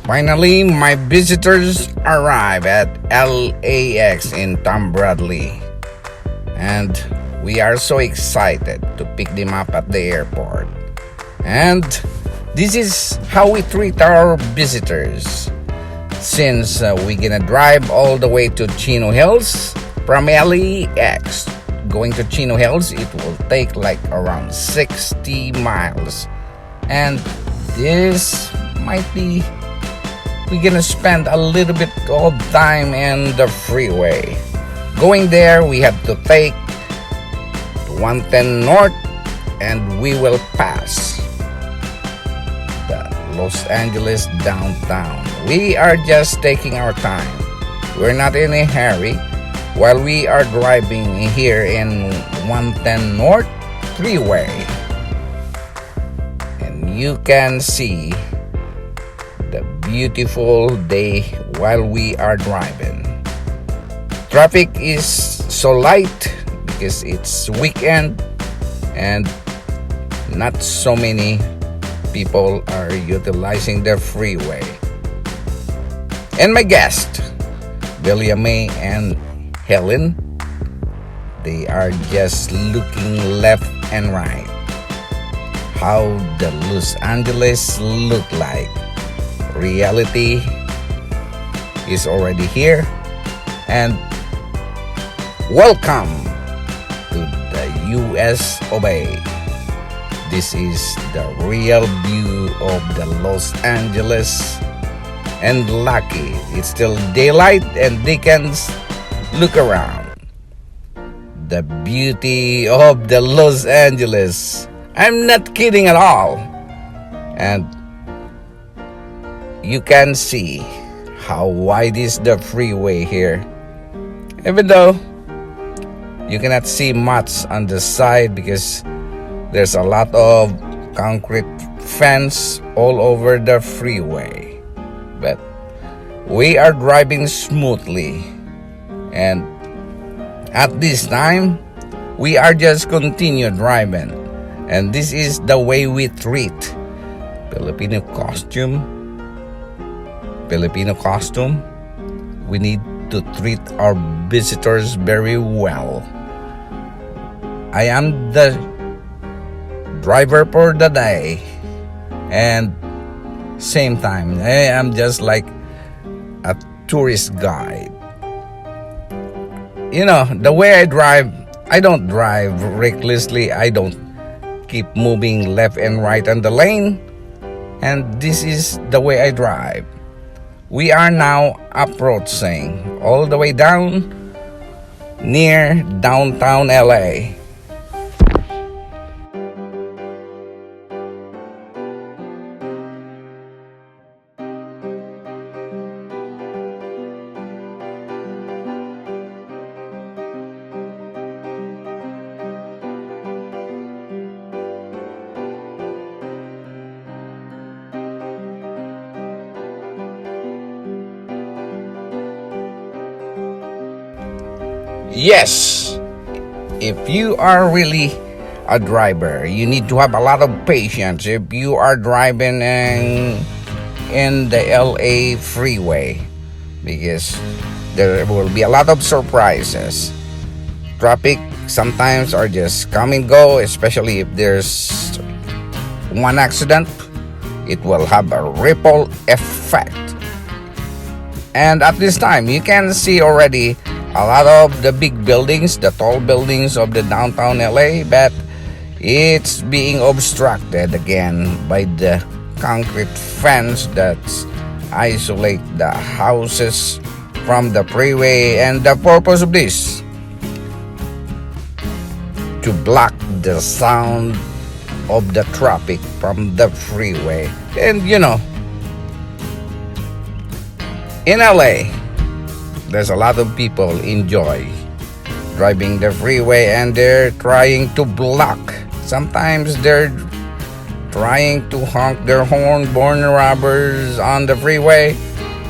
Finally, my visitors arrive at LAX in Tom Bradley, and we are so excited to pick them up at the airport. And this is how we treat our visitors. Since we're gonna drive all the way to Chino Hills from LAX, going to Chino Hills, it will take like around 60 miles. And this might be, we're gonna spend a little bit of time in the freeway. Going there, we have to take 110 North, and we will pass the Los Angeles downtown. We are just taking our time. We're not in a hurry while we are driving here in 110 North freeway. And you can see the beautiful day while we are driving. Traffic is so light because it's weekend and not so many people are utilizing the freeway. And my guest, William May and Helen, they are just looking left and right. How the Los Angeles look like. Reality is already here, and welcome to the US of A. This is the real view of the Los Angeles, and lucky it's still daylight and they can look around. The beauty of the Los Angeles. I'm not kidding at all. And you can see how wide is the freeway here. Even though you cannot see much on the side because there's a lot of concrete fence all over the freeway. But we are driving smoothly. And at this time, we are just continue driving. And this is the way we treat Filipino costume. We need to treat our visitors very well. I am the driver for the day, and same time I am just like a tourist guide. You know, the way I drive, I don't drive recklessly. I don't keep moving left and right on the lane, and this is the way I drive. We are now approaching all the way down near downtown LA. Yes, if you are really a driver, you need to have a lot of patience if you are driving in the LA freeway, because there will be a lot of surprises. Traffic sometimes are just come and go, especially if there's one accident. It will have a ripple effect. And at this time, you can see already a lot of the big buildings, the tall buildings of the downtown LA, but it's being obstructed again by the concrete fence that isolate the houses from the freeway. And the purpose of this, to block the sound of the traffic from the freeway. And you know, in LA, there's a lot of people enjoy driving the freeway, and they're trying to block. Sometimes they're trying to honk their horn, born robbers on the freeway,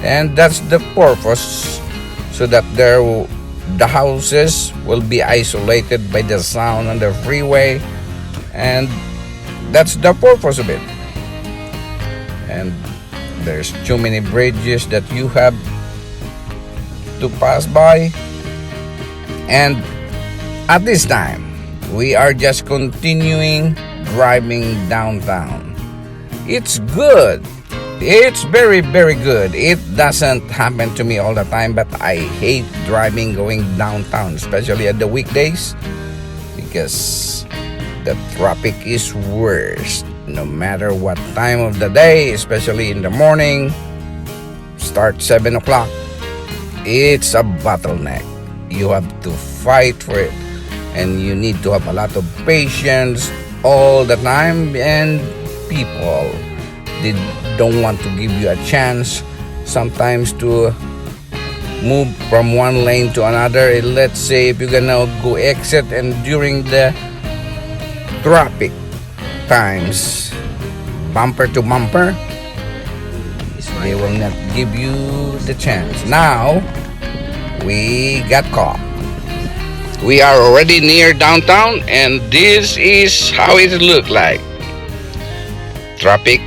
and that's the purpose, so that the houses will be isolated by the sound on the freeway, and that's the purpose of it. And There's too many bridges that you have to pass by. And at this time, we are just continuing driving downtown. It's good. It's very, very good. It doesn't happen to me all the time, but I hate driving going downtown, especially at the weekdays, because the traffic is worse. No matter what time of the day, especially in the morning, start 7 o'clock, it's a bottleneck. You have to fight for it, and you need to have a lot of patience all the time, and people, they don't want to give you a chance sometimes to move from one lane to another. Let's say if you're gonna go exit, and during the traffic times, bumper to bumper, they will not give you the chance. Now we got caught. We are already near downtown, and this is how it look like. Traffic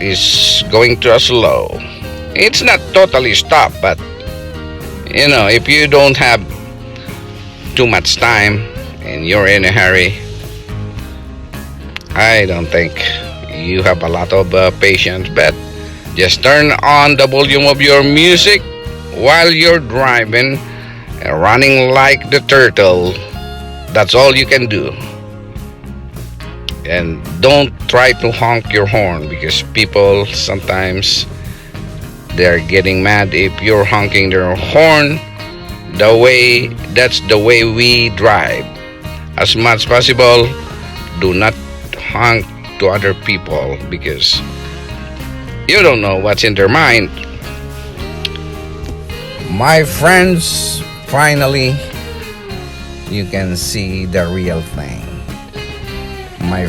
is going to a slow. It's not totally stopped, but if you don't have too much time and you're in a hurry, I don't think you have a lot of patience. But just turn on the volume of your music while you're driving and running like the turtle. That's all you can do. And don't try to honk your horn, because people sometimes they're getting mad if you're honking their horn. That's the way we drive. As much as possible, do not honk to other people, because you don't know what's in their mind. My friends, finally you can see the real thing. My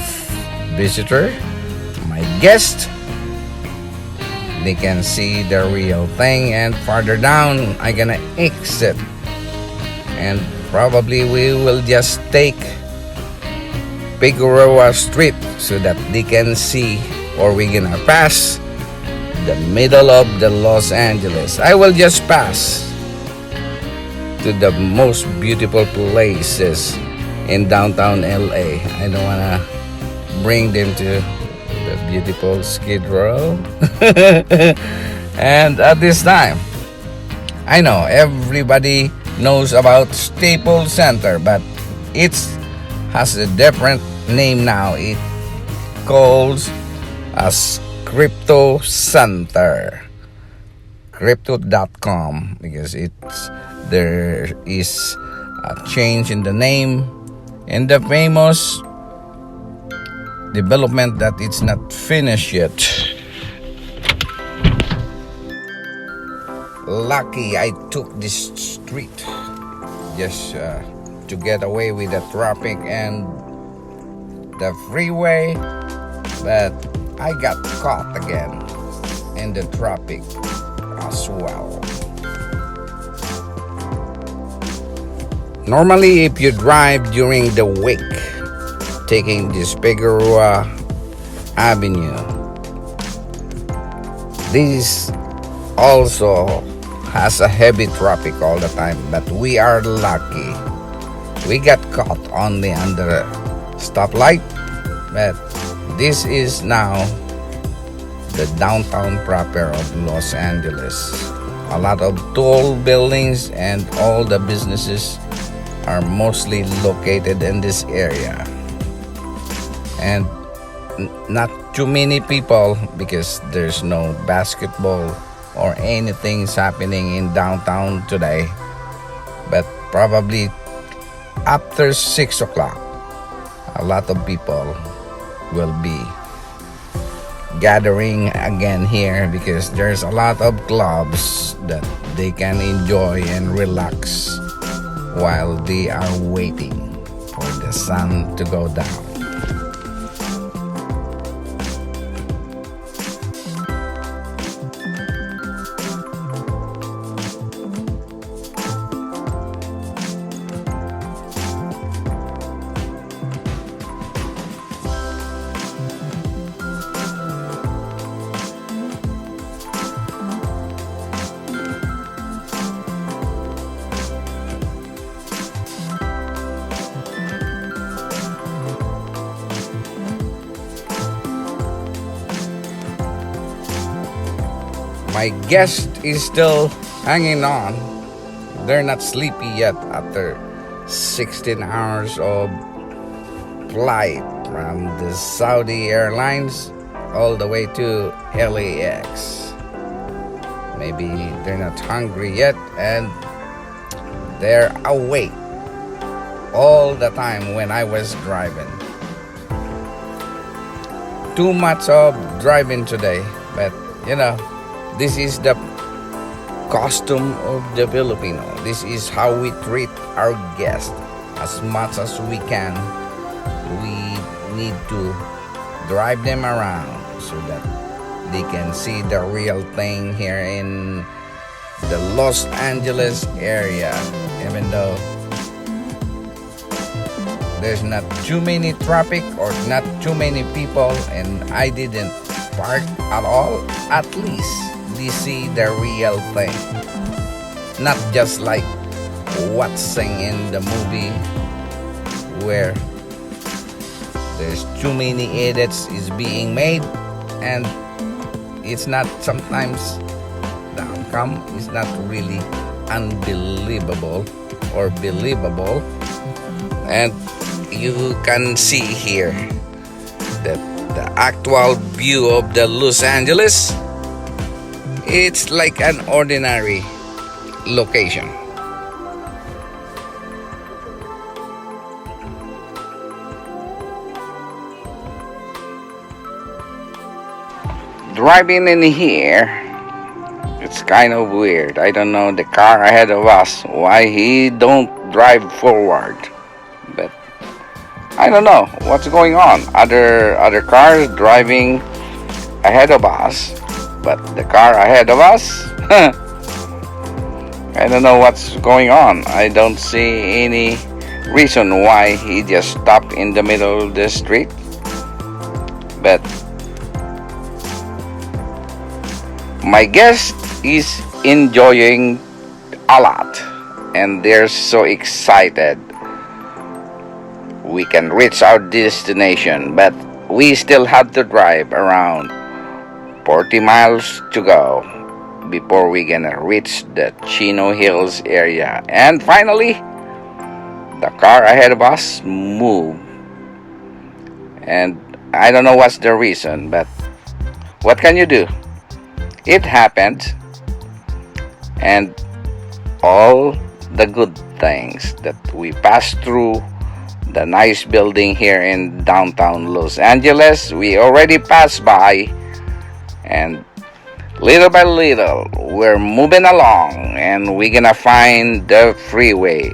visitor, my guest, they can see the real thing. And farther down, I'm gonna exit, and probably we will just take Figueroa Street so that they can see, or we're gonna pass the middle of the Los Angeles. I will just pass to the most beautiful places in downtown LA. I don't wanna bring them to the beautiful Skid Row. And at this time, I know everybody knows about Staples Center, but it has a different name now. It calls as Crypto Center, crypto.com, because there is a change in the name, and the famous development that it's not finished yet. Lucky I took this street just to get away with the traffic and the freeway, but I got caught again in the traffic as well. Normally, if you drive during the week, taking this Figueroa Avenue, this also has a heavy traffic all the time, but we are lucky. We got caught only under stoplight, but this is now the downtown proper of Los Angeles. A lot of tall buildings and all the businesses are mostly located in this area, and not too many people, because there's no basketball or anything's happening in downtown today. But probably after 6 o'clock, a lot of people will be gathering again here, because there's a lot of clubs that they can enjoy and relax while they are waiting for the sun to go down. My guest is still hanging on. They're not sleepy yet after 16 hours of flight from the Saudi Airlines all the way to LAX. Maybe they're not hungry yet and they're awake all the time when I was driving. Too much of driving today, but you know, this is the custom of the Filipino. This is how we treat our guests. As much as we can, we need to drive them around so that they can see the real thing here in the Los Angeles area. Even though there's not too many traffic or not too many people and I didn't park at all, at least they see the real thing. Not just like what's seen in the movie where there's too many edits is being made and it's not, sometimes the outcome is not really unbelievable or believable. And you can see here that the actual view of the Los Angeles, it's like an ordinary location. Driving in here, it's kind of weird. I don't know the car ahead of us, why he don't drive forward, but I don't know what's going on. Other cars driving ahead of us, but the car ahead of us, I don't know what's going on. I don't see any reason why he just stopped in the middle of the street. But my guest is enjoying a lot and they're so excited we can reach our destination, but we still have to drive around 40 miles to go before we gonna reach the Chino Hills area. And finally, the car ahead of us moved. And I don't know what's the reason, but what can you do? It happened. And all the good things that we passed through, the nice building here in downtown Los Angeles, we already passed by, and little by little we're moving along and we're gonna find the freeway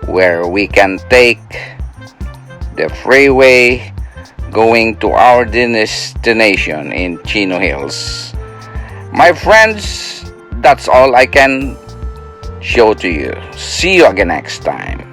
where we can take the freeway going to our destination in Chino Hills. My friends, that's all I can show to you. See you again next time.